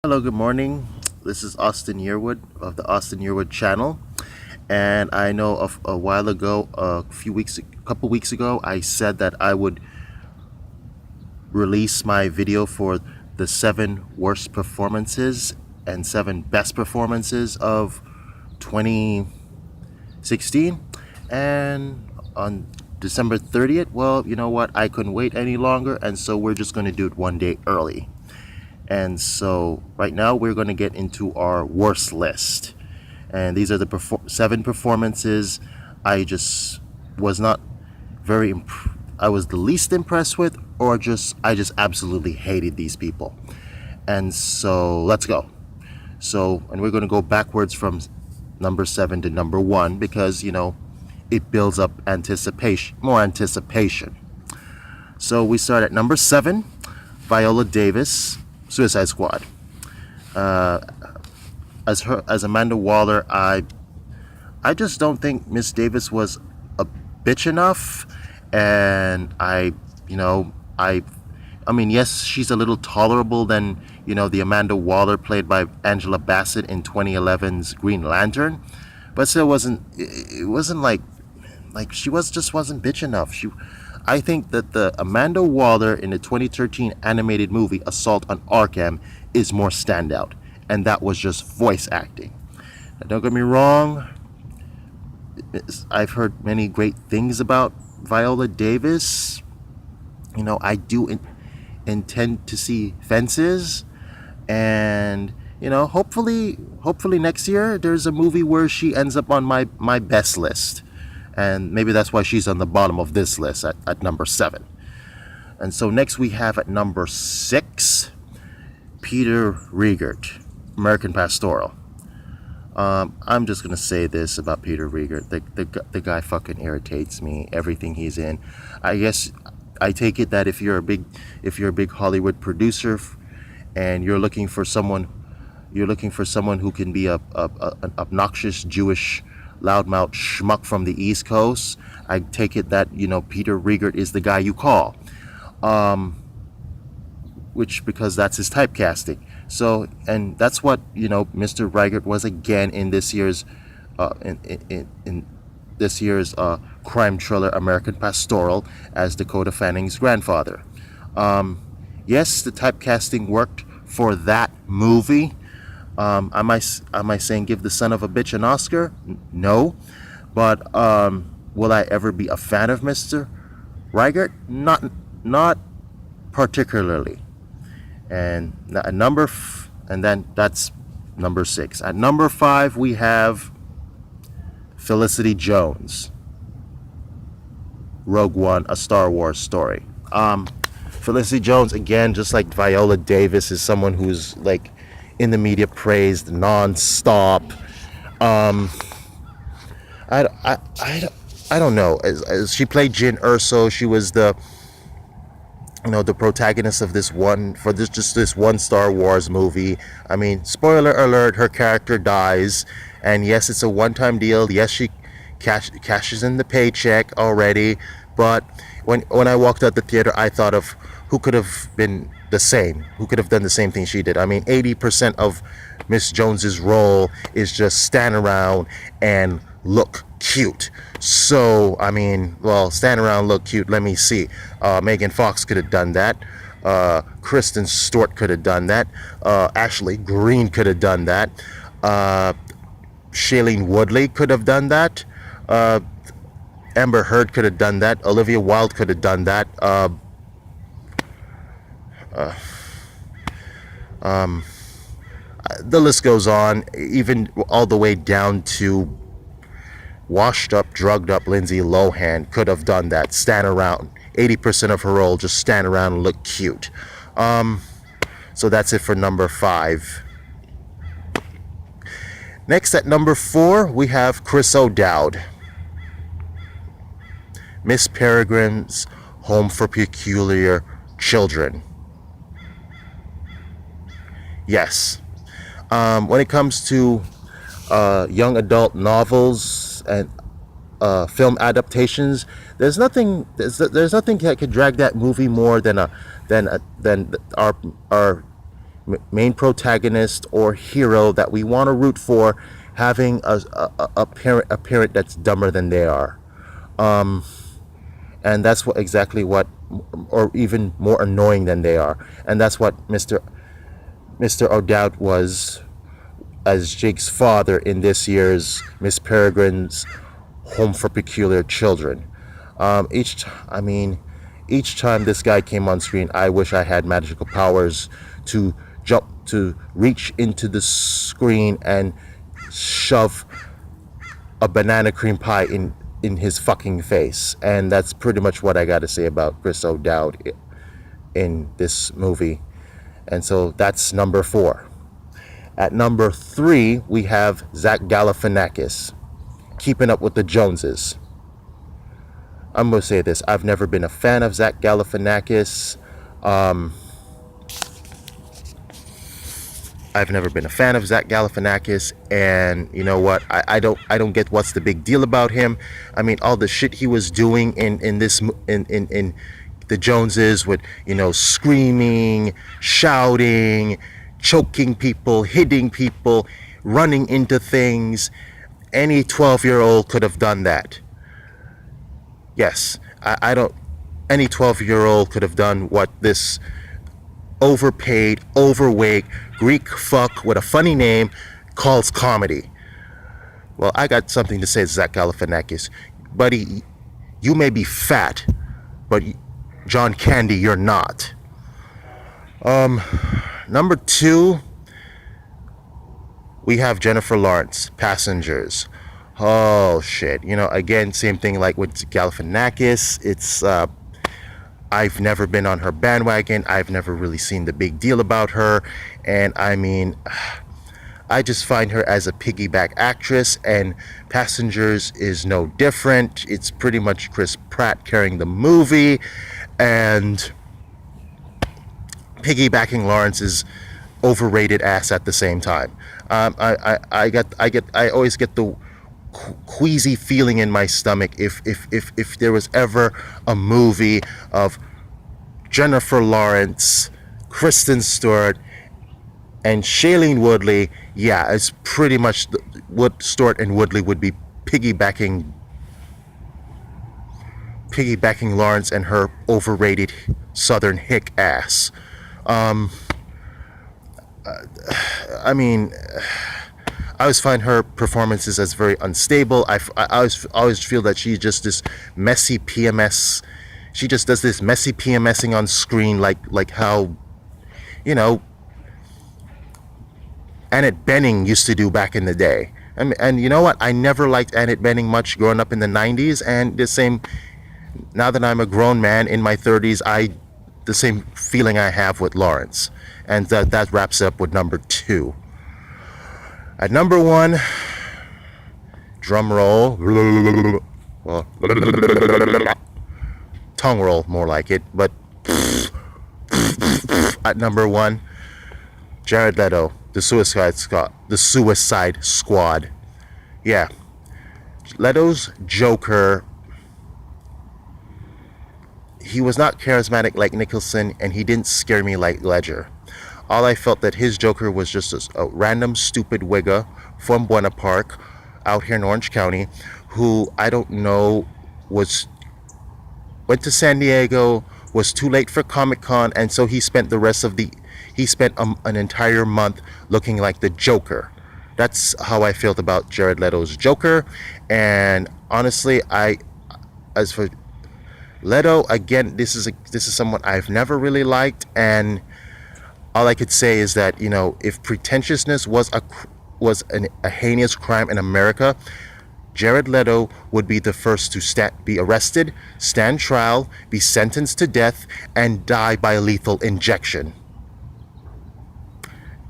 Hello, good morning. This is Austin Yearwood of the Austin Yearwood channel. And I know a while ago, a couple weeks ago, I said that I would release my video for the 7 worst performances and 7 best performances of 2016. And on December 30th, well, you know what? I couldn't wait any longer. And so we're just going to do it one day early. And so right now we're going to get into our worst list. And these are the 7 performances I just was not I was the least impressed with, or I just absolutely hated these people. And so let's go. And we're going to go backwards from number 7 to number 1 because, it builds up more anticipation. So we start at number 7, Viola Davis, Suicide Squad. As Amanda Waller, I just don't think Miss Davis was a bitch enough, and I mean, yes, she's a little tolerable than the Amanda Waller played by Angela Bassett in 2011's Green Lantern, but still it wasn't like she wasn't bitch enough. I think that the Amanda Waller in the 2013 animated movie Assault on Arkham is more standout, and that was just voice acting. Now, don't get me wrong, I've heard many great things about Viola Davis. I do intend to see Fences, and hopefully next year there's a movie where she ends up on my best list. And maybe that's why she's on the bottom of this list at number 7. And so next we have at number 6, Peter Riegert, American Pastoral. I'm just gonna say this about Peter Riegert: the guy fucking irritates me. Everything he's in. I guess I take it that if you're a big Hollywood producer, and you're looking for someone who can be an obnoxious Jewish loudmouth schmuck from the East Coast, I take it that Peter Riegert is the guy you call, because that's his typecasting. So, and that's what Mr. Riegert was again in this year's crime thriller American Pastoral as Dakota Fanning's grandfather. Yes, the typecasting worked for that movie. Am I saying give the son of a bitch an Oscar? No. But will I ever be a fan of Mr. Riegert? Not particularly. And then that's number 6. At number 5 we have Felicity Jones, Rogue One, A Star Wars Story. Felicity Jones, again, just like Viola Davis, is someone who's in the media praised non-stop. I don't know. As she played Jyn Erso, she was the protagonist of this one Star Wars movie. I mean, spoiler alert, her character dies, and yes, it's a one-time deal. Yes, she cashes in the paycheck already, but when I walked out the theater, I thought of who could have been who could have done the same thing she did. I mean, 80% of Miss Jones's role is just stand around and look cute. So, I mean, well, stand around, look cute, let me see. Megan Fox could have done that. Kristen Stewart could have done that. Ashley Greene could have done that. Shailene Woodley could have done that. Amber Heard could have done that. Olivia Wilde could have done that. The list goes on, even all the way down to washed up, drugged up Lindsay Lohan could have done that. Stand around. 80% of her role, just stand around and look cute. So that's it for number 5. Next at number 4, we have Chris O'Dowd, Miss Peregrine's Home for Peculiar Children. Yes. When it comes to young adult novels and film adaptations, there's nothing that could drag that movie more than our main protagonist or hero that we want to root for having a parent that's dumber than they are. And that's exactly what, or even more annoying than they are. And that's what Mr. O'Dowd was as Jake's father in this year's Miss Peregrine's Home for Peculiar Children. Each time this guy came on screen, I wish I had magical powers to reach into the screen and shove a banana cream pie in his fucking face. And that's pretty much what I got to say about Chris O'Dowd in this movie. And so that's number 4. At number 3, we have Zach Galifinakis, Keeping Up with the Joneses. I'm going to say this. I've never been a fan of Zach Galifinakis. And you know what? I don't get what's the big deal about him. I mean, all the shit he was doing in the Joneses with, screaming, shouting, choking people, hitting people, running into things. Any 12-year-old could have done that. Yes, any 12-year-old could have done what this overpaid, overweight Greek fuck with a funny name calls comedy. Well, I got something to say to Zach Galifianakis. Buddy, you may be fat, but John Candy, you're not. Number 2, we have Jennifer Lawrence, Passengers. Oh shit. Again, same thing like with Galifianakis. It's I've never been on her bandwagon. I've never really seen the big deal about her. And I just find her as a piggyback actress, and Passengers is no different. It's pretty much Chris Pratt carrying the movie, and piggybacking Lawrence is overrated ass at the same time. I always get the queasy feeling in my stomach if there was ever a movie of Jennifer Lawrence, Kristen Stewart, and Shailene Woodley. Yeah, it's pretty much what Stewart and Woodley would be piggybacking Lawrence and her overrated Southern hick ass. I always find her performances as very unstable. I always feel that she's just this messy PMS. She just does this messy PMSing on screen, like how, Annette Bening used to do back in the day. And you know what? I never liked Annette Bening much growing up in the 90s. And now that I'm a grown man in my 30s, the same feeling I have with Lawrence. And that wraps up with number 2. At number 1, drum roll, well, tongue roll more like it, but at number 1, Jared Leto, the Suicide Squad. Yeah, Leto's Joker. He was not charismatic like Nicholson, and he didn't scare me like Ledger. All I felt that his Joker was just a random stupid wigger from Buena Park out here in Orange County who I don't know went to San Diego, was too late for Comic-Con, and so he spent an entire month looking like the Joker. That's how I felt about Jared Leto's Joker. And honestly, as for Leto, again, this is someone I've never really liked, and all I could say is that, if pretentiousness was a heinous crime in America, Jared Leto would be the first to be arrested, stand trial, be sentenced to death, and die by lethal injection.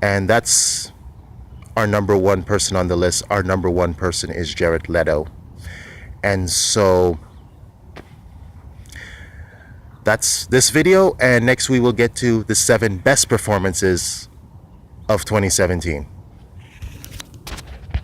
And that's our number 1 person on the list. Our number 1 person is Jared Leto. And so that's this video, and next we will get to the 7 best performances of 2017.